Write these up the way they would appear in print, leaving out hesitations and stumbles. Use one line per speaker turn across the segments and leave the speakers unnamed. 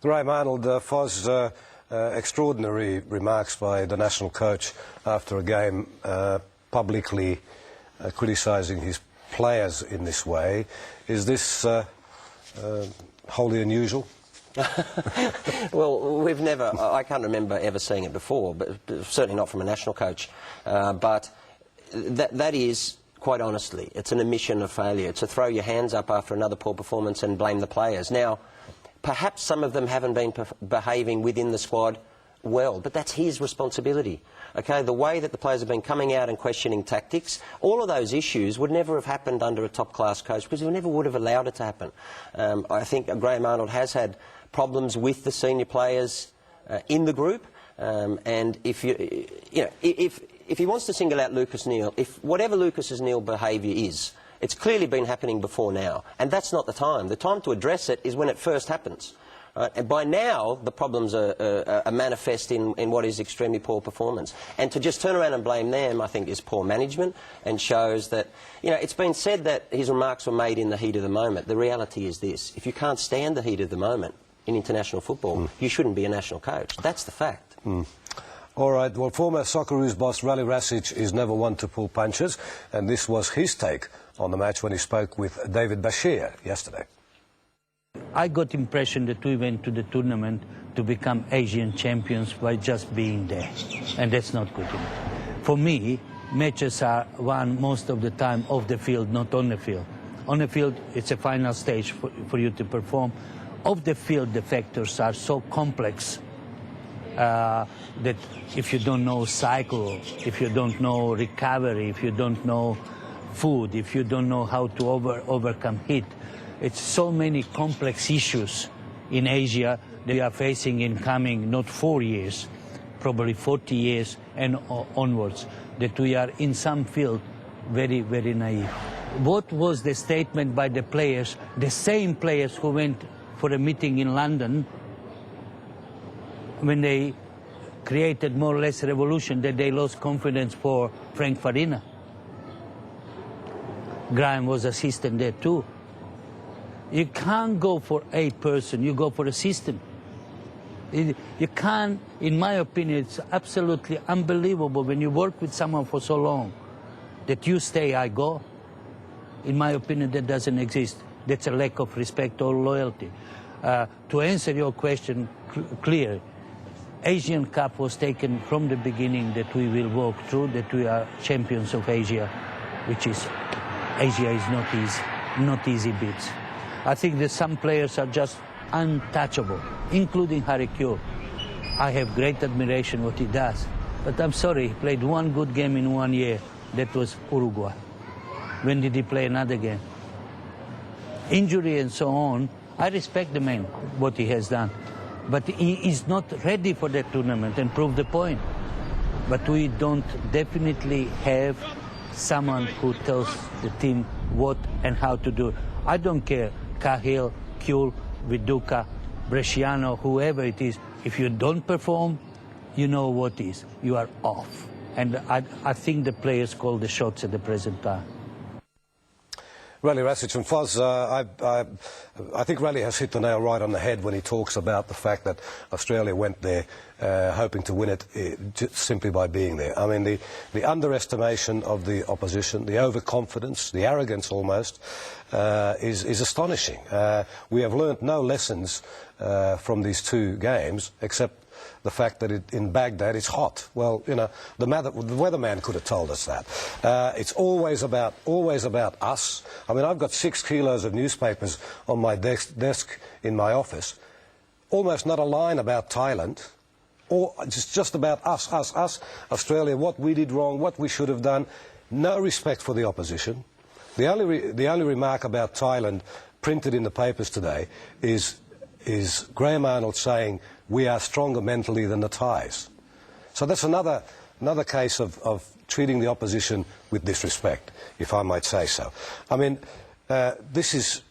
Graham Arnold, Foz, extraordinary remarks by the national coach after a game, publicly criticising his players in this way. Is this wholly unusual?
Well, we've never, I can't remember ever seeing it before, but certainly not from a national coach. But that is, quite honestly, it's an admission of failure, to throw your hands up after another poor performance and blame the players. Now, perhaps some of them haven't been behaving within the squad well, but that's his responsibility. Okay, the way that the players have been coming out and questioning tactics, all of those issues would never have happened under a top-class coach, because we never would have allowed it to happen. I think Graham Arnold has had problems with the senior players in the group, and if if he wants to single out Lucas Neal, if whatever Lucas Neal behaviour is, it's clearly been happening before now, and that's not the time. The time to address it is when it first happens. And by now, the problems are manifest in what is extremely poor performance. And to just turn around and blame them, I think, is poor management, and shows that, it's been said that his remarks were made in the heat of the moment. The reality is this: if you can't stand the heat of the moment in international football, you shouldn't be a national coach. That's the fact.
All right, well, former Socceroos boss Rally Rasic is never one to pull punches, and this was his take on the match when he spoke with David Bashir yesterday.
I got the impression that we went to the tournament to become Asian champions by just being there, and that's not good enough. For me, matches are won most of the time off the field, not on the field. On the field, it's a final stage for you to perform. Off the field, the factors are so complex that if you don't know cycle, if you don't know recovery, if you don't know food, if you don't know how to overcome heat, it's so many complex issues in Asia that we are facing in coming, not 4 years, probably 40 years and onwards, that we are in some field very, very naive. What was the statement by the players, the same players who went for a meeting in London when they created more or less revolution, that they lost confidence for Frank Farina? Graham was assistant there too. You can't go for a person, you go for a system. You can't, in my opinion, it's absolutely unbelievable when you work with someone for so long that you stay, I go. In my opinion, that doesn't exist. That's a lack of respect or loyalty. To answer your question clear, Asian Cup was taken from the beginning that we will walk through, that we are champions of Asia, which is, Asia is not easy beats. I think that some players are just untouchable, including Harry Kewell. I have great admiration what he does, but I'm sorry, he played one good game in 1 year. That was Uruguay. When did he play another game? Injury and so on. I respect the man, what he has done, but he is not ready for that tournament, and prove the point. But we don't definitely have someone who tells the team what and how to do. I don't care, Cahill, Kewell, Viduka, Bresciano, whoever it is, if you don't perform, you know what is. You are off. And I think the players call the shots at the present time.
Rally Rasic and Foz, I think Rally has hit the nail right on the head when he talks about the fact that Australia went there hoping to win it just simply by being there. I mean, the underestimation of the opposition, the overconfidence, the arrogance almost, is astonishing. We have learnt no lessons from these two games, except the fact that in Baghdad it's hot. Well, the weatherman could have told us that. It's always about us. I mean, I've got 6 kilos of newspapers on my desk in my office. Almost not a line about Thailand. Or just about us, Australia, what we did wrong, what we should have done. No respect for the opposition. The only remark about Thailand printed in the papers today is Graham Arnold saying we are stronger mentally than the Thais. So that's another case of treating the opposition with disrespect, if I might say so. I mean, this is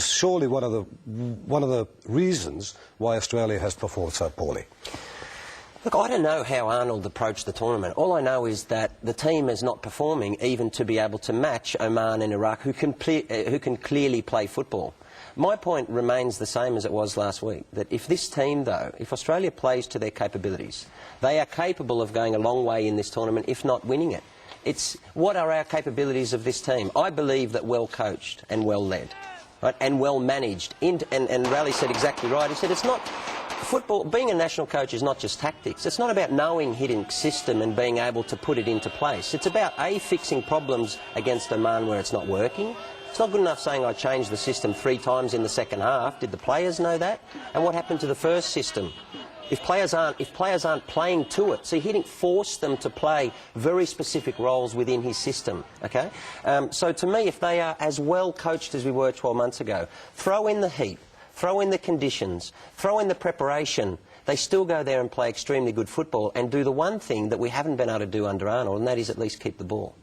surely one of the reasons why Australia has performed so poorly.
Look, I don't know how Arnold approached the tournament. All I know is that the team is not performing even to be able to match Oman and Iraq, who can clearly play football. My point remains the same as it was last week, that if this team, though, if Australia plays to their capabilities, they are capable of going a long way in this tournament, if not winning it. It's what are our capabilities of this team? I believe that well coached and well led, right, and well managed. And Rally said exactly right. He said it's not football. Being a national coach is not just tactics. It's not about knowing hitting system and being able to put it into place. It's about fixing problems against Oman where it's not working. It's not good enough saying I changed the system 3 times in the second half. Did the players know that? And what happened to the first system? If players aren't playing to it, see, he didn't force them to play very specific roles within his system, okay? So to me, if they are as well coached as we were 12 months ago, throw in the heat, throw in the conditions, throw in the preparation, they still go there and play extremely good football and do the one thing that we haven't been able to do under Arnold, and that is at least keep the ball.